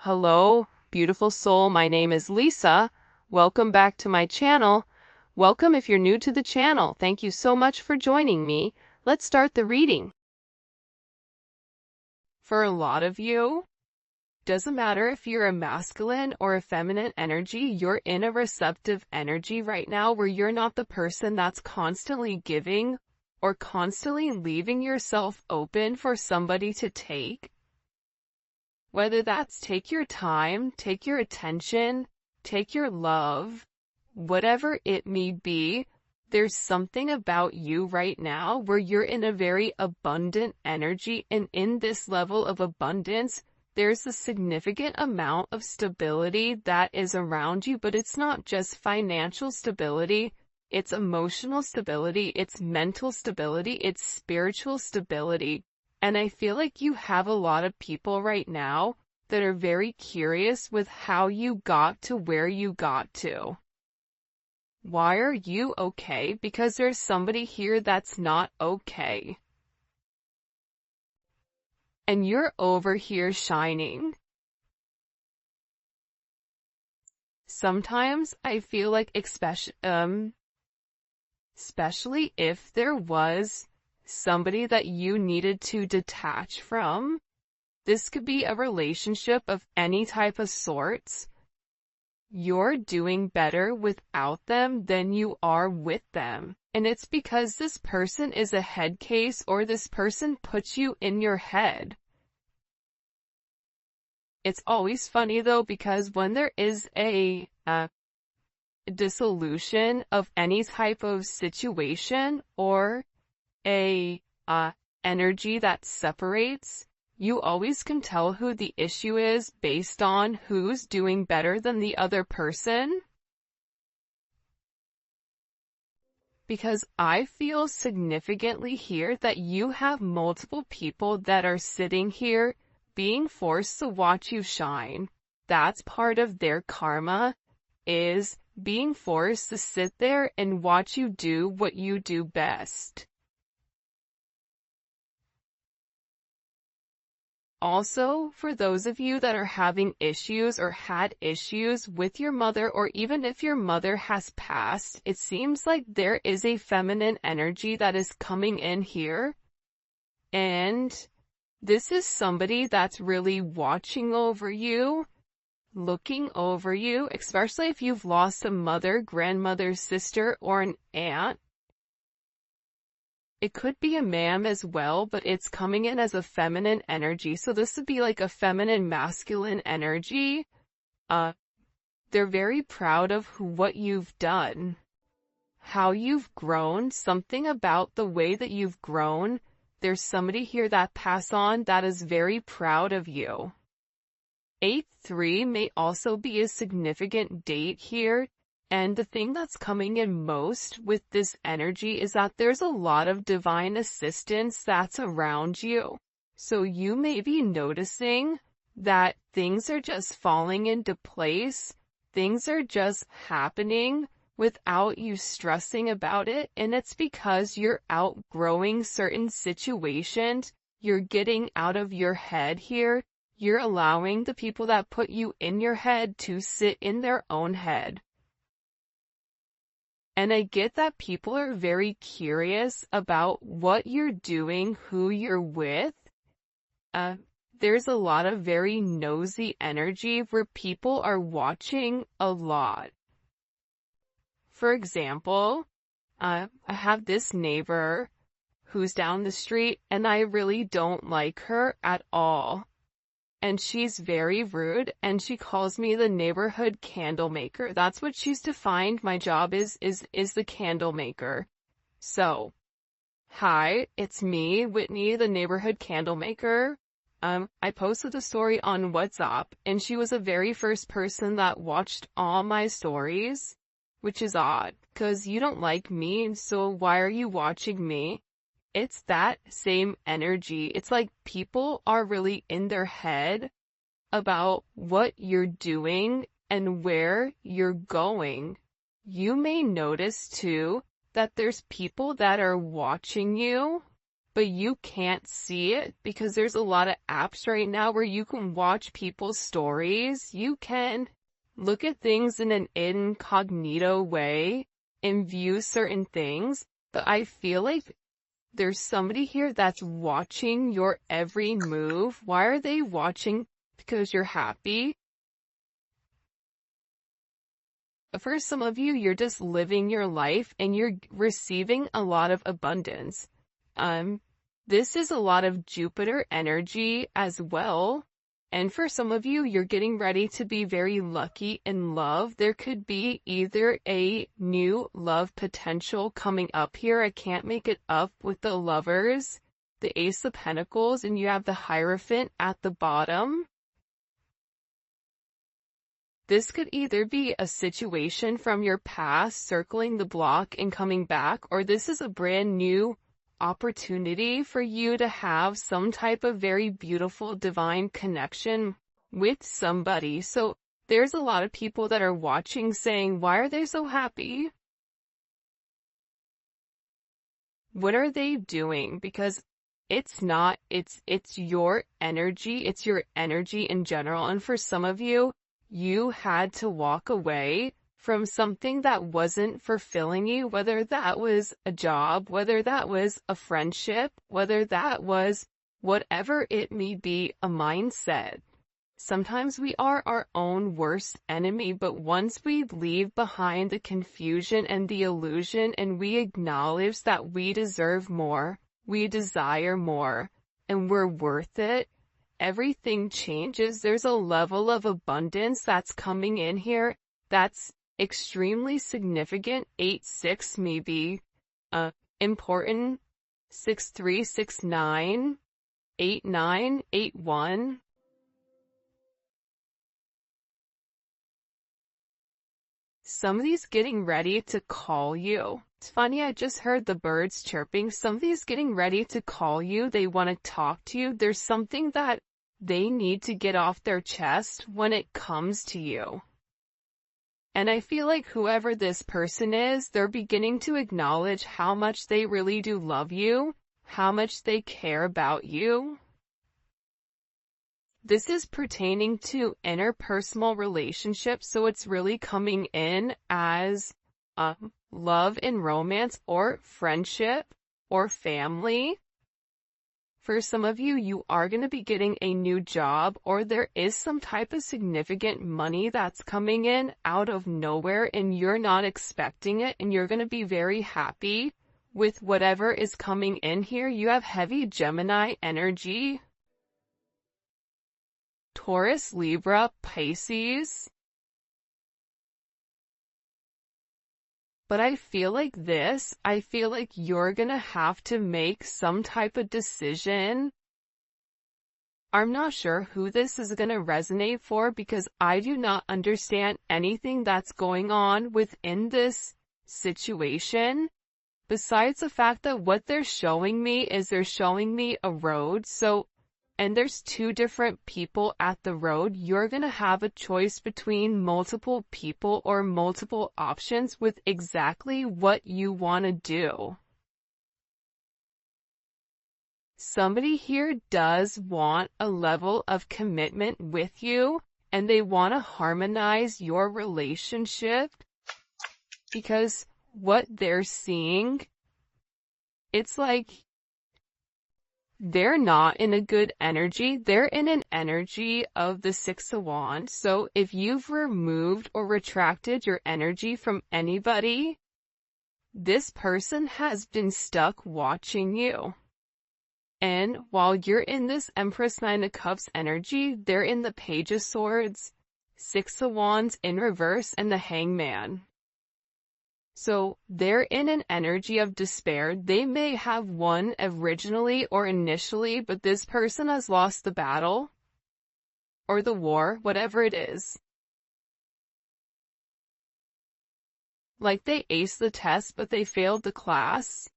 Hello, beautiful soul. My name is Lisa. Welcome back to my channel. Welcome if you're new to the channel. Thank you so much for joining me. Let's start the reading. For a lot of you, doesn't matter if you're a masculine or a feminine energy, you're in a receptive energy right now where you're not the person that's constantly giving or constantly leaving yourself open for somebody to take. Whether that's take your time, take your attention, take your love, whatever it may be, there's something about you right now where you're in a very abundant energy, and in this level of abundance, there's a significant amount of stability that is around you, but it's not just financial stability, it's emotional stability, it's mental stability, it's spiritual stability. And I feel like you have a lot of people right now that are very curious with how you got to where you got to. Why are you okay? Because there's somebody here that's not okay. And you're over here shining. Sometimes I feel like especially if there was somebody that you needed to detach from. This could be a relationship of any type of sorts. You're doing better without them than you are with them. And it's because this person is a head case, or this person puts you in your head. It's always funny though, because when there is a dissolution of any type of situation or a energy that separates, you always can tell who the issue is based on who's doing better than the other person. Because I feel significantly here that you have multiple people that are sitting here being forced to watch you shine. That's part of their karma, is being forced to sit there and watch you do what you do best. Also, for those of you that are having issues or had issues with your mother, or even if your mother has passed, it seems like there is a feminine energy that is coming in here. And this is somebody that's really watching over you, looking over you, especially if you've lost a mother, grandmother, sister, or an aunt. It could be a ma'am as well, but it's coming in as a feminine energy. So this would be like a feminine masculine energy. They're very proud of what you've done, how you've grown, something about the way that you've grown. There's somebody here that passed on that is very proud of you. 8-3 may also be a significant date here. And the thing that's coming in most with this energy is that there's a lot of divine assistance that's around you. So you may be noticing that things are just falling into place. Things are just happening without you stressing about it. And it's because you're outgrowing certain situations. You're getting out of your head here. You're allowing the people that put you in your head to sit in their own head. And I get that people are very curious about what you're doing, who you're with. There's a lot of very nosy energy where people are watching a lot. For example, I have this neighbor who's down the street, and I really don't like her at all. And she's very rude, and she calls me the neighborhood candle maker. That's what she's defined my job is the candle maker. So, hi, it's me, Whitney, the neighborhood candle maker. I posted a story on WhatsApp, and she was the very first person that watched all my stories, which is odd, because you don't like me, so why are you watching me? It's that same energy. It's like people are really in their head about what you're doing and where you're going. You may notice too that there's people that are watching you, but you can't see it because there's a lot of apps right now where you can watch people's stories. You can look at things in an incognito way and view certain things, but I feel like there's somebody here that's watching your every move. Why are they watching? Because you're happy. For some of you, you're just living your life and you're receiving a lot of abundance. This is a lot of Jupiter energy as well. And for some of you, you're getting ready to be very lucky in love. There could be either a new love potential coming up here. I can't make it up with the Lovers, the Ace of Pentacles, and you have the Hierophant at the bottom. This could either be a situation from your past circling the block and coming back, or this is a brand new opportunity for you to have some type of very beautiful divine connection with somebody. So there's a lot of people that are watching saying, why are they so happy? What are they doing? Because it's not, it's your energy. It's your energy in general. And for some of you, you had to walk away from something that wasn't fulfilling you, whether that was a job, whether that was a friendship, whether that was whatever it may be, a mindset. Sometimes we are our own worst enemy, but once we leave behind the confusion and the illusion and we acknowledge that we deserve more, we desire more, and we're worth it, everything changes. There's a level of abundance that's coming in here that's extremely significant. 8-6 may be important. 6-3, 6-9, 8-9, 8-1. Somebody's getting ready to call you. It's funny, I just heard the birds chirping. Somebody's getting ready to call you. They want to talk to you. There's something that they need to get off their chest when it comes to you. And I feel like whoever this person is, they're beginning to acknowledge how much they really do love you, how much they care about you. This is pertaining to interpersonal relationships, so it's really coming in as love and romance or friendship or family. For some of you, you are going to be getting a new job, or there is some type of significant money that's coming in out of nowhere and you're not expecting it, and you're going to be very happy with whatever is coming in here. You have heavy Gemini energy. Taurus, Libra, Pisces. But I feel like you're gonna have to make some type of decision. I'm not sure who this is gonna resonate for because I do not understand anything that's going on within this situation. Besides the fact that what they're showing me is they're showing me a road. And there's two different people at the road. You're going to have a choice between multiple people or multiple options with exactly what you want to do. Somebody here does want a level of commitment with you, and they want to harmonize your relationship because what they're seeing, it's like they're not in a good energy. They're in an energy of the Six of Wands. So if you've removed or retracted your energy from anybody, this person has been stuck watching you. And while you're in this Empress, Nine of Cups energy, they're in the Page of Swords, Six of Wands in reverse, and the Hangman. So they're in an energy of despair. They may have won originally or initially, but this person has lost the battle or the war, whatever it is. Like they aced the test, but they failed the class.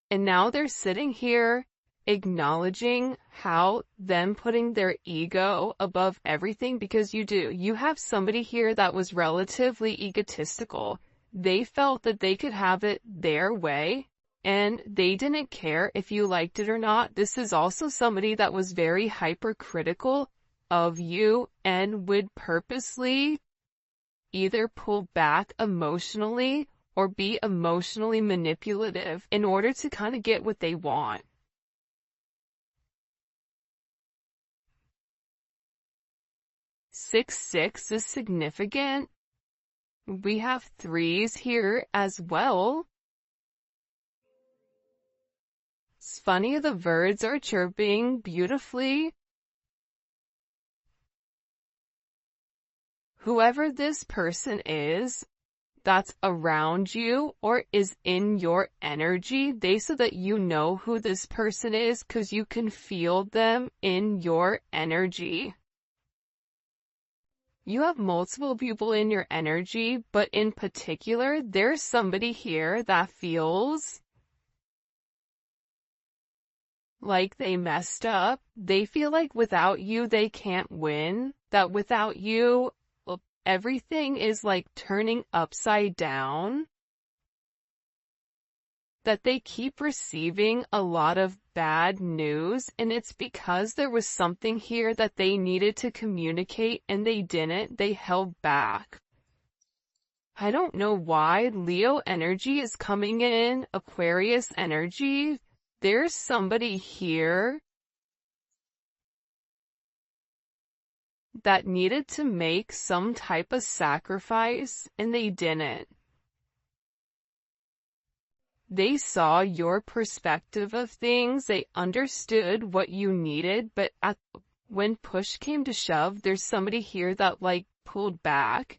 And now they're sitting here acknowledging how them putting their ego above everything, because you have somebody here that was relatively egotistical. They felt that they could have it their way. and they didn't care if you liked it or not. This is also somebody that was very hypercritical of you and would purposely either pull back emotionally or be emotionally manipulative in order to kind of get what they want. Six is significant. We have threes here as well. It's funny, the birds are chirping beautifully. Whoever this person is that's around you or is in your energy, they so that you know who this person is because you can feel them in your energy. You have multiple people in your energy, but in particular, there's somebody here that feels like they messed up. They feel like without you, they can't win. That without you, everything is like turning upside down. That they keep receiving a lot of bad news, and it's because there was something here that they needed to communicate and they didn't. They held back. I don't know why Leo energy is coming in, Aquarius energy. There's somebody here that needed to make some type of sacrifice and they didn't. They saw your perspective of things, they understood what you needed, but when push came to shove, there's somebody here that like pulled back.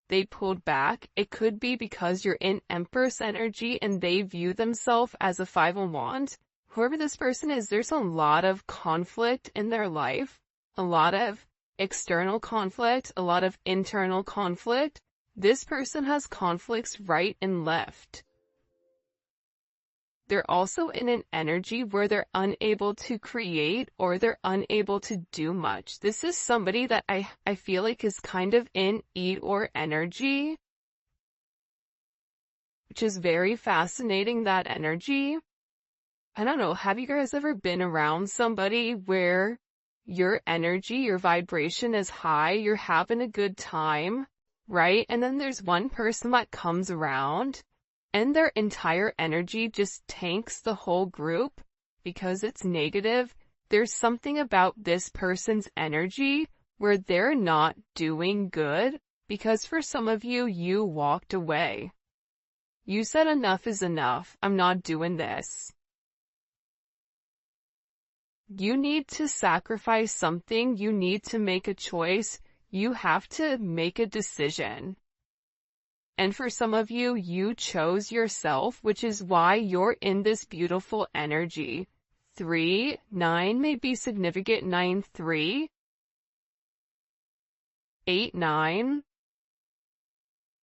They pulled back. It could be because you're in Empress energy and they view themselves as a five of wands. Whoever this person is, there's a lot of conflict in their life, a lot of external conflict, a lot of internal conflict. This person has conflicts right and left. They're also in an energy where they're unable to create or they're unable to do much. This is somebody that I feel like is kind of in Eeyore energy, which is very fascinating, that energy. I don't know, have you guys ever been around somebody where your energy, your vibration is high, you're having a good time, right? And then there's one person that comes around and their entire energy just tanks the whole group because it's negative. There's something about this person's energy where they're not doing good because for some of you, you walked away. You said enough is enough. I'm not doing this. You need to sacrifice something. You need to make a choice. You have to make a decision. And for some of you, you chose yourself, which is why you're in this beautiful energy. 3, 9 may be significant. 9, 3, 8, 9.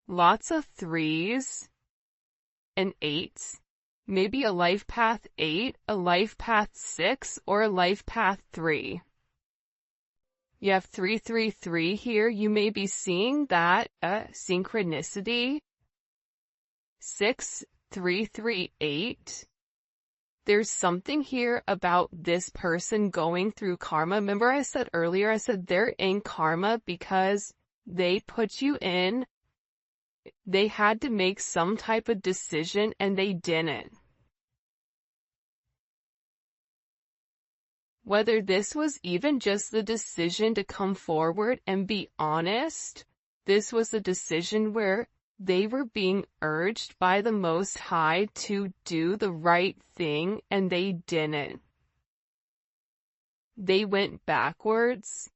Lots of 3s and 8s. Maybe a life path 8, a life path 6, or a life path 3. You have 333 here. You may be seeing that synchronicity. 6338. There's something here about this person going through karma. Remember I said earlier, I said they're in karma because they put you in. They had to make some type of decision and they didn't. Whether this was even just the decision to come forward and be honest, this was a decision where they were being urged by the Most High to do the right thing and they didn't. They went backwards.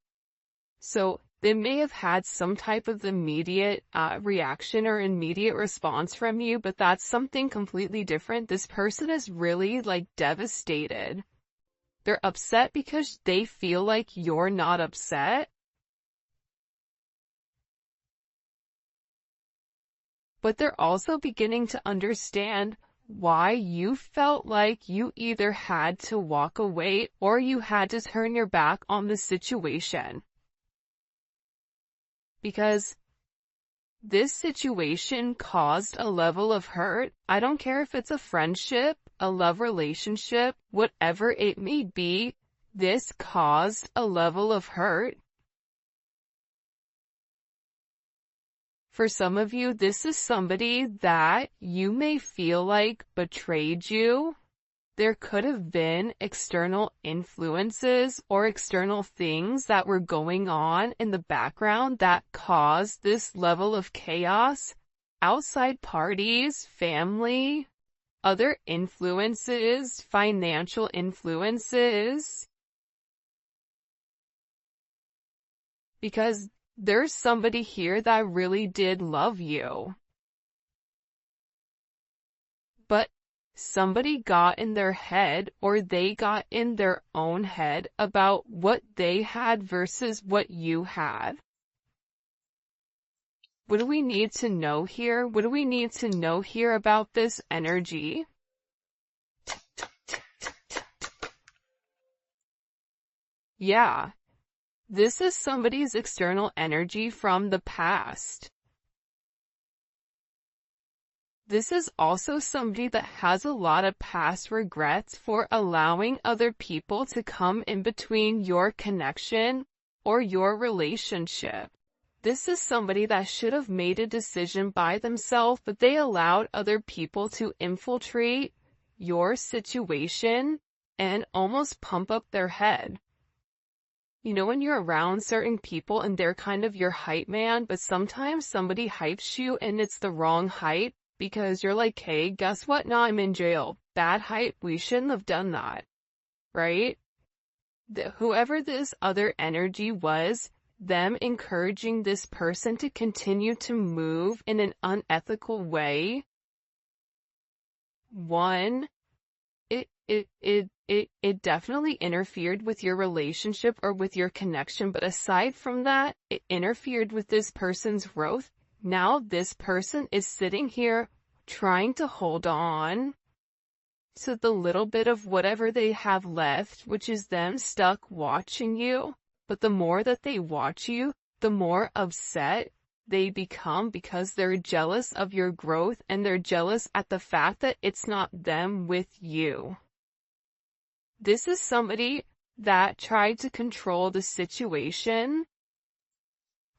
So they may have had some type of immediate reaction or immediate response from you, but that's something completely different. This person is really like devastated. They're upset because they feel like you're not upset. But they're also beginning to understand why you felt like you either had to walk away or you had to turn your back on the situation. Because This situation caused a level of hurt. I don't care if it's a friendship, a love relationship, whatever it may be, this caused a level of hurt. For some of you, this is somebody that you may feel like betrayed you. There could have been external influences or external things that were going on in the background that caused this level of chaos. Outside parties, family, other influences, financial influences. Because there's somebody here that really did love you. But somebody got in their head, or they got in their own head about what they had versus what you had. What do we need to know here? What do we need to know here about this energy? Yeah. This is somebody's external energy from the past. This is also somebody that has a lot of past regrets for allowing other people to come in between your connection or your relationship. This is somebody that should have made a decision by themselves, but they allowed other people to infiltrate your situation and almost pump up their head. You know, when you're around certain people and they're kind of your hype man, but sometimes somebody hypes you and it's the wrong hype because you're like, hey, guess what? Now I'm in jail. Bad hype. We shouldn't have done that. Right? Whoever this other energy was, them encouraging this person to continue to move in an unethical way. One, it definitely interfered with your relationship or with your connection, but aside from that, it interfered with this person's growth. Now this person is sitting here trying to hold on to the little bit of whatever they have left, which is them stuck watching you. But the more that they watch you, the more upset they become because they're jealous of your growth and they're jealous at the fact that it's not them with you. This is somebody that tried to control the situation.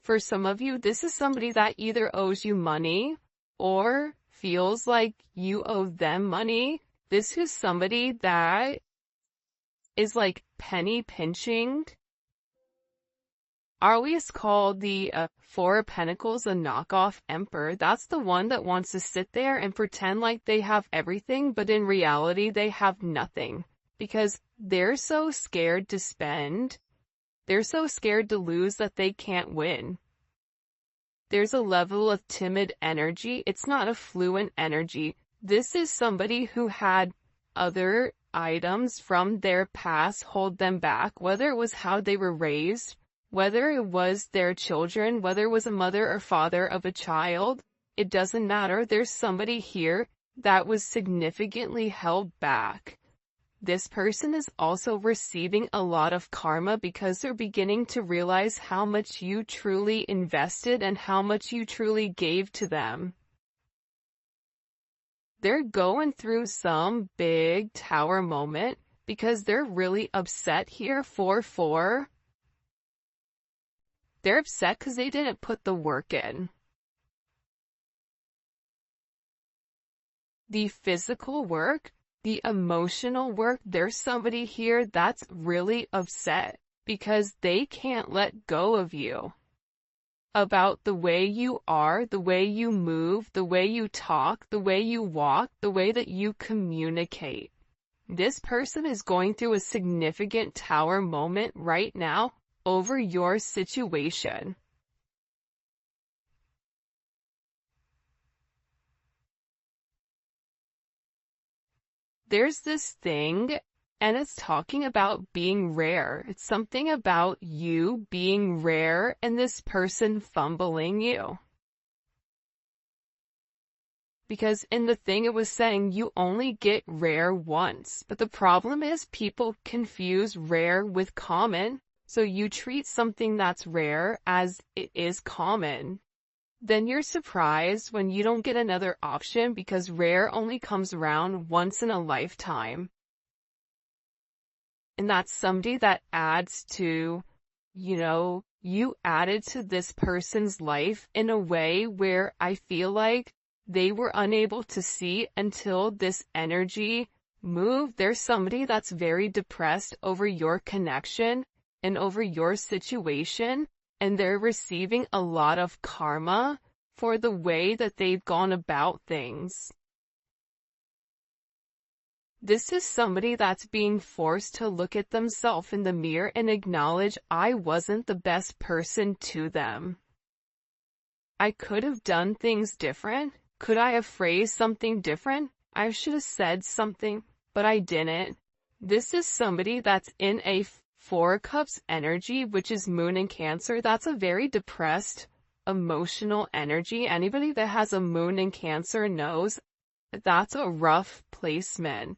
For some of you, this is somebody that either owes you money or feels like you owe them money. This is somebody that is like penny pinching. I always call the Four of Pentacles a knockoff emperor. That's the one that wants to sit there and pretend like they have everything, but in reality they have nothing. Because they're so scared to spend. They're so scared to lose that they can't win. There's a level of timid energy. It's not a fluent energy. This is somebody who had other items from their past hold them back, whether it was how they were raised, whether it was their children, whether it was a mother or father of a child. It doesn't matter. There's somebody here that was significantly held back. This person is also receiving a lot of karma because they're beginning to realize how much you truly invested and how much you truly gave to them. They're going through some big tower moment because they're really upset here. 4-4. They're upset because they didn't put the work in. The physical work, the emotional work, there's somebody here that's really upset because they can't let go of you. About the way you are, the way you move, the way you talk, the way you walk, the way that you communicate. This person is going through a significant tower moment right now over your situation. There's this thing, and it's talking about being rare. It's something about you being rare and this person fumbling you. Because in the thing it was saying you only get rare once. But the problem is people confuse rare with common. So you treat something that's rare as it is common. then you're surprised when you don't get another option, because rare only comes around once in a lifetime. And that's somebody that adds to, you added to this person's life in a way where I feel like they were unable to see until this energy moved. There's somebody that's very depressed over your connection and over your situation, and they're receiving a lot of karma for the way that they've gone about things. This is somebody that's being forced to look at themselves in the mirror and acknowledge, I wasn't the best person to them. I could have done things different. Could I have phrased something different? I should have said something, but I didn't. This is somebody that's in a Four of Cups energy, which is Moon in Cancer. That's a very depressed, emotional energy. Anybody that has a Moon in Cancer knows that's a rough placement.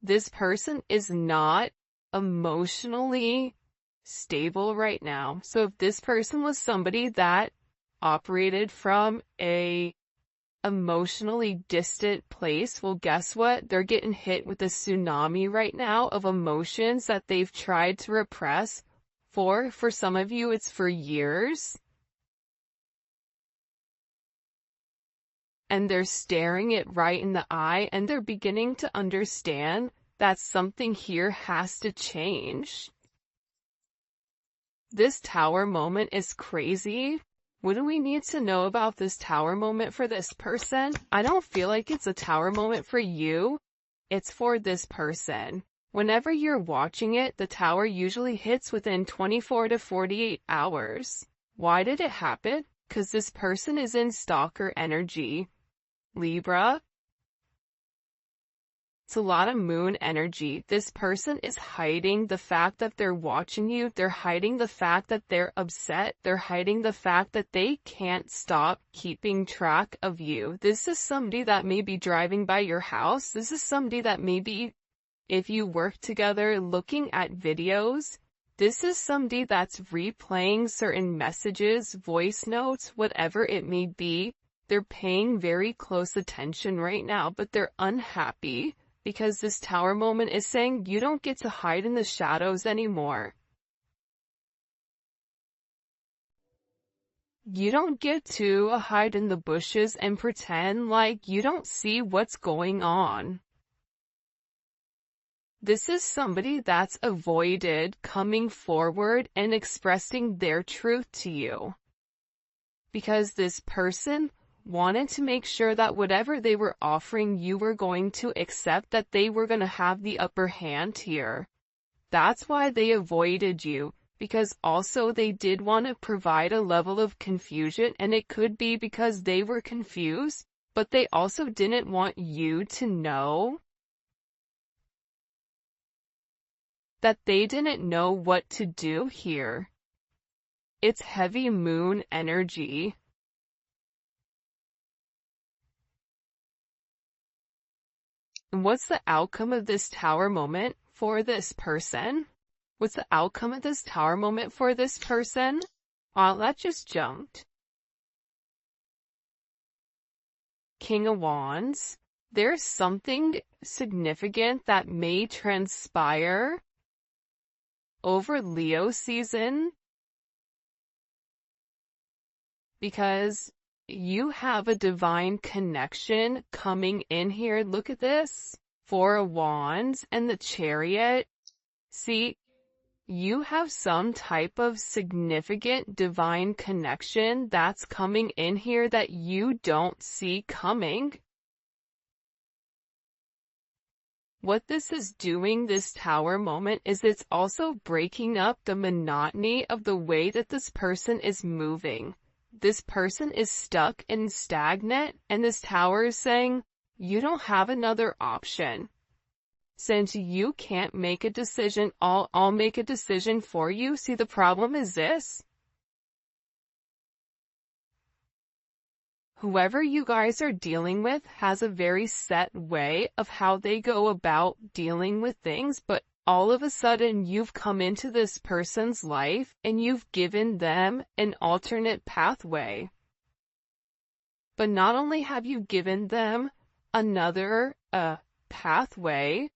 This person is not emotionally stable right now. So if this person was somebody that operated from a emotionally distant place, well, guess what? They're getting hit with a tsunami right now of emotions that they've tried to repress for some of you, it's for years. And they're staring it right in the eye, and they're beginning to understand that something here has to change. This Tower moment is crazy. What do we need to know about this Tower moment for this person? I don't feel like it's a Tower moment for you. It's for this person. Whenever you're watching it, the Tower usually hits within 24 to 48 hours. Why did it happen? Because this person is in stalker energy. Libra. It's a lot of moon energy. This person is hiding the fact that they're watching you. They're hiding the fact that they're upset. They're hiding the fact that they can't stop keeping track of you. This is somebody that may be driving by your house. This is somebody that maybe, if you work together, looking at videos. This is somebody that's replaying certain messages, voice notes, whatever it may be. They're paying very close attention right now, but they're unhappy because this Tower moment is saying you don't get to hide in the shadows anymore. You don't get to hide in the bushes and pretend like you don't see what's going on. This is somebody that's avoided coming forward and expressing their truth to you. Because this person wanted to make sure that whatever they were offering you were going to accept, that they were going to have the upper hand here. That's why they avoided you, because also they did want to provide a level of confusion, and it could be because they were confused, but they also didn't want you to know that they didn't know what to do here. It's heavy moon energy. And what's the outcome of this Tower moment for this person? What's the outcome of this Tower moment for this person? That just jumped. King of Wands. There's something significant that may transpire over Leo season, because you have a divine connection coming in here. Look at this. Four of Wands and the Chariot. See, you have some type of significant divine connection that's coming in here that you don't see coming. What this is doing, this Tower moment, is it's also breaking up the monotony of the way that this person is moving. This person is stuck and stagnant, and this Tower is saying, you don't have another option. Since you can't make a decision, I'll make a decision for you. See, the problem is this. Whoever you guys are dealing with has a very set way of how they go about dealing with things, but all of a sudden you've come into this person's life and you've given them an alternate pathway. But not only have you given them another pathway,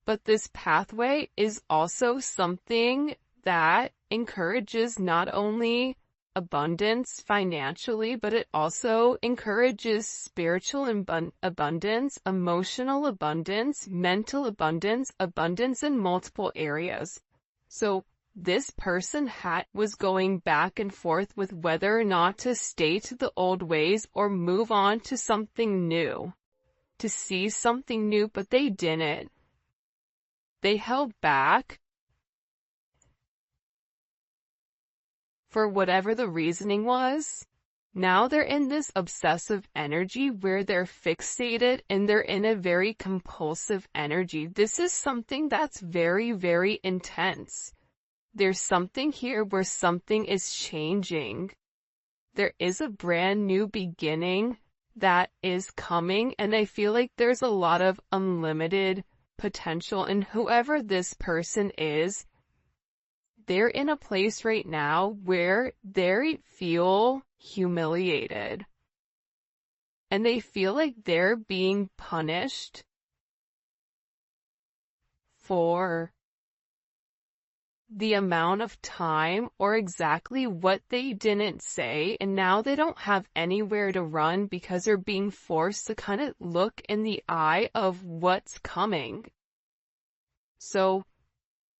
but this pathway is also something that encourages not only abundance financially, but it also encourages spiritual abundance, emotional abundance, mental abundance, abundance in multiple areas. So this person was going back and forth with whether or not to stay to the old ways or move on to something new, to see something new, but they didn't. They held back for whatever the reasoning was. Now they're in this obsessive energy where they're fixated and they're in a very compulsive energy. This is something that's very, very intense. There's something here where something is changing. There is a brand new beginning that is coming, and I feel like there's a lot of unlimited potential in whoever this person is. They're in a place right now where they feel humiliated. And they feel like they're being punished for the amount of time or exactly what they didn't say, and now they don't have anywhere to run because they're being forced to kind of look in the eye of what's coming. So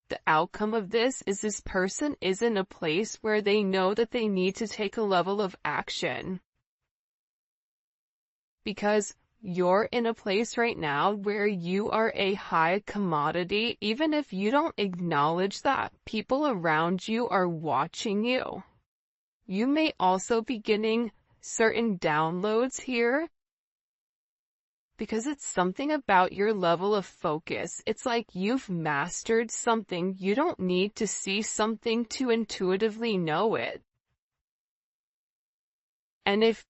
the outcome of this person is in a place where they know that they need to take a level of action. Because you're in a place right now where you are a high commodity. Even if you don't acknowledge that, people around you are watching you. You may also be getting certain downloads here, because it's something about your level of focus. It's like you've mastered something. You don't need to see something to intuitively know it. And if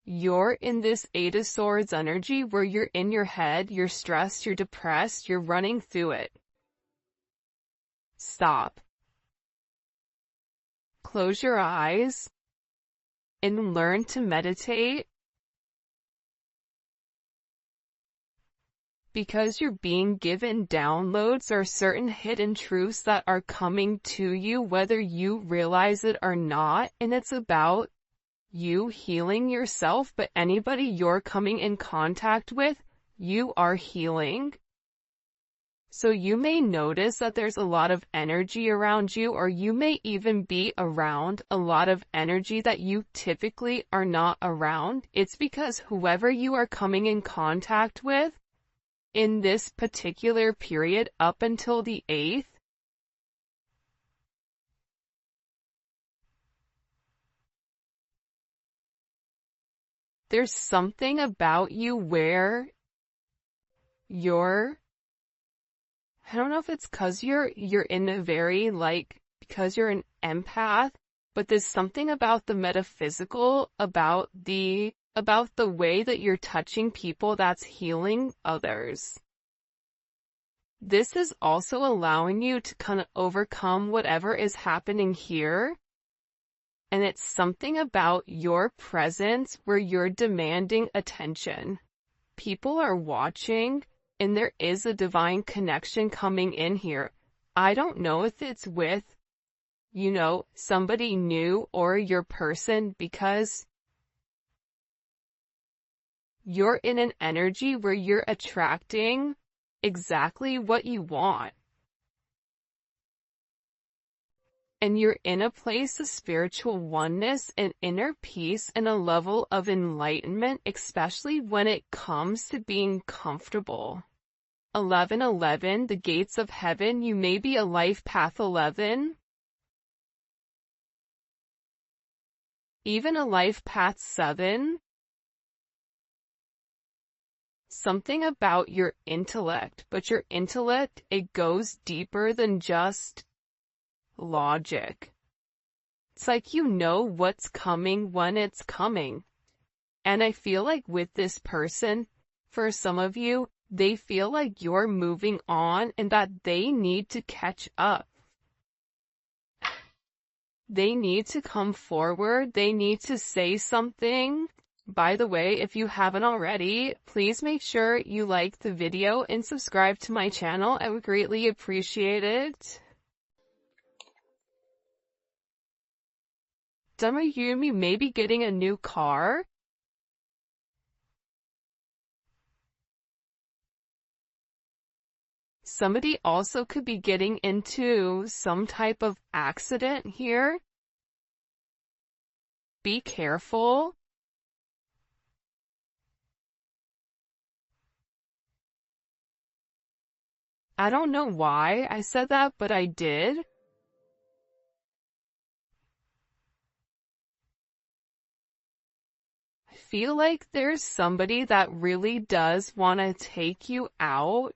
you're in this Eight of Swords energy where you're in your head, you're stressed, you're depressed, you're running through it, stop. Close your eyes and learn to meditate. Because you're being given downloads or certain hidden truths that are coming to you, whether you realize it or not, and it's about you healing yourself, but anybody you're coming in contact with, you are healing. So you may notice that there's a lot of energy around you, or you may even be around a lot of energy that you typically are not around. It's because whoever you are coming in contact with in this particular period up until the 8th, there's something about you where I don't know if it's because you're in a very, because you're an empath, but there's something about the metaphysical, about the way that you're touching people that's healing others. This is also allowing you to kind of overcome whatever is happening here. And it's something about your presence where you're demanding attention. People are watching, and there is a divine connection coming in here. I don't know if it's with, somebody new or your person, because you're in an energy where you're attracting exactly what you want. And you're in a place of spiritual oneness and inner peace and a level of enlightenment, especially when it comes to being comfortable. 1111, the gates of heaven. You may be a life path 11. Even a life path 7. Something about your intellect, but your intellect, it goes deeper than just logic. It's like you know what's coming when it's coming. And I feel like with this person, for some of you, They feel like you're moving on and that they need to catch up. They need to come forward. They need to say something. By the way, if you haven't already, please make sure you like the video and subscribe to my channel. I would greatly appreciate it. Some of you may be getting a new car. Somebody also could be getting into some type of accident here. Be careful. I don't know why I said that, but I did. I feel like there's somebody that really does want to take you out.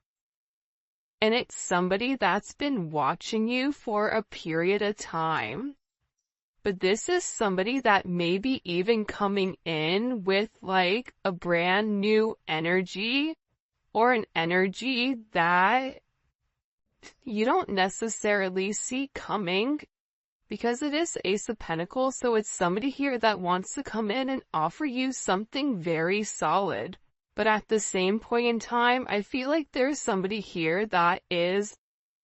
And it's somebody that's been watching you for a period of time. But this is somebody that may be even coming in with like a brand new energy or an energy that you don't necessarily see coming because it is Ace of Pentacles. So it's somebody here that wants to come in and offer you something very solid. But at the same point in time, I feel like there's somebody here that is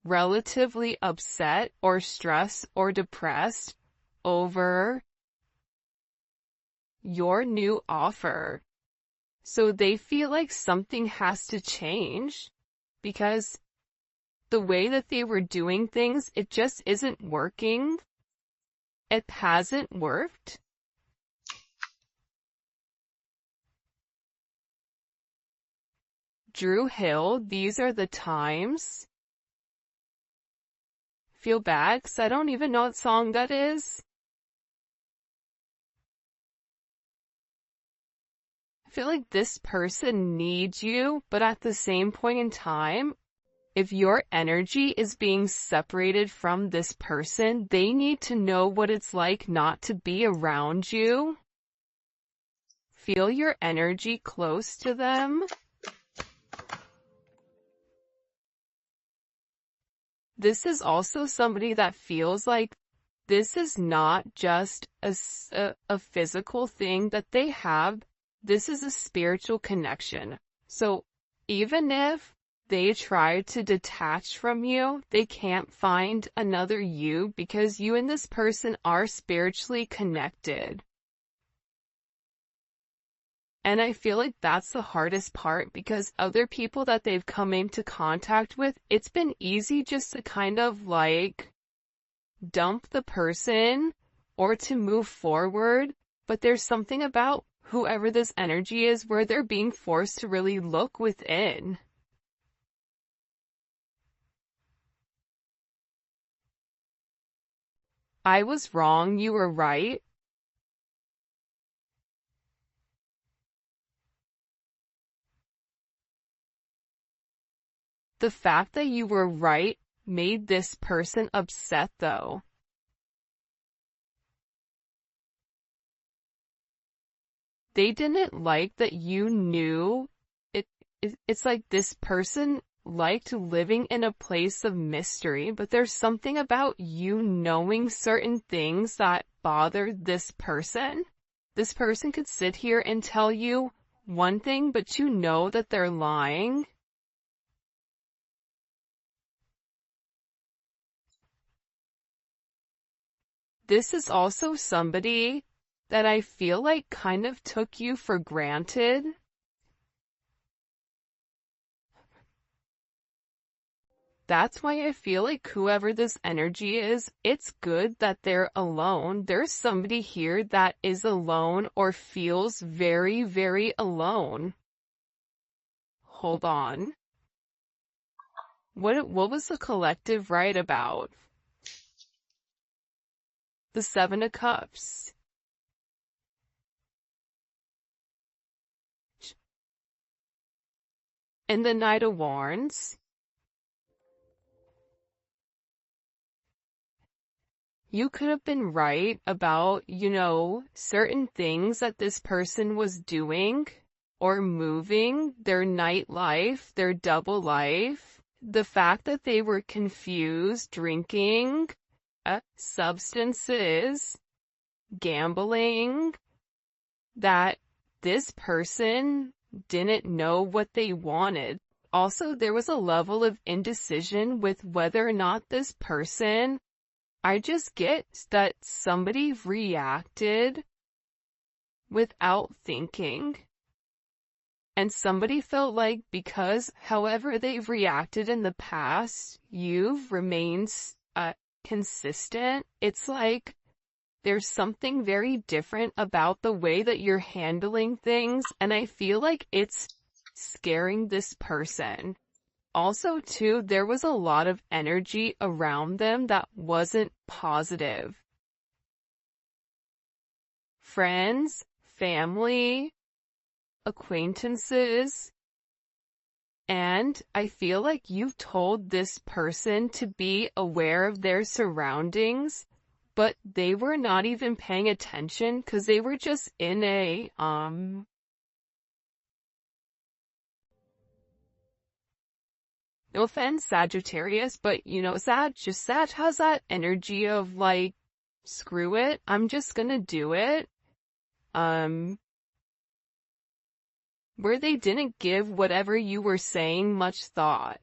relatively upset or stressed or depressed over your new offer. So they feel like something has to change because the way that they were doing things, it just isn't working. It hasn't worked. Drew Hill, these are the times. Feel bad because I don't even know what song that is. I feel like this person needs you, but at the same point in time, if your energy is being separated from this person, they need to know what it's like not to be around you. Feel your energy close to them. This is also somebody that feels like this is not just a physical thing that they have. This is a spiritual connection. So even if they try to detach from you, they can't find another you because you and this person are spiritually connected. And I feel like that's the hardest part because other people that they've come into contact with, it's been easy just to kind of like dump the person or to move forward. But there's something about whoever this energy is where they're being forced to really look within. I was wrong, you were right. The fact that you were right made this person upset though. They didn't like that you knew it. It's like this person liked living in a place of mystery, but there's something about you knowing certain things that bothered this person. This person could sit here and tell you one thing, but you know that they're lying. This is also somebody that I feel like kind of took you for granted. That's why I feel like whoever this energy is, it's good that they're alone. There's somebody here that is alone or feels very, very alone. Hold on. What was the collective right about? The Seven of Cups. And the Knight of Wands. You could have been right about, certain things that this person was doing, or moving, their nightlife, their double life, the fact that they were confused, drinking, substances, gambling, that this person didn't know what they wanted. Also, there was a level of indecision with whether or not this person, I just get that somebody reacted without thinking. And somebody felt like because however they've reacted in the past, you've remained consistent. It's like there's something very different about the way that you're handling things, and I feel like it's scaring this person. Also, too, there was a lot of energy around them that wasn't positive. Friends, family, acquaintances, and I feel like you've told this person to be aware of their surroundings, but they were not even paying attention because they were just in a, no offense, Sagittarius, but you know, Sag has that energy of like, screw it, I'm just gonna do it. Where they didn't give whatever you were saying much thought.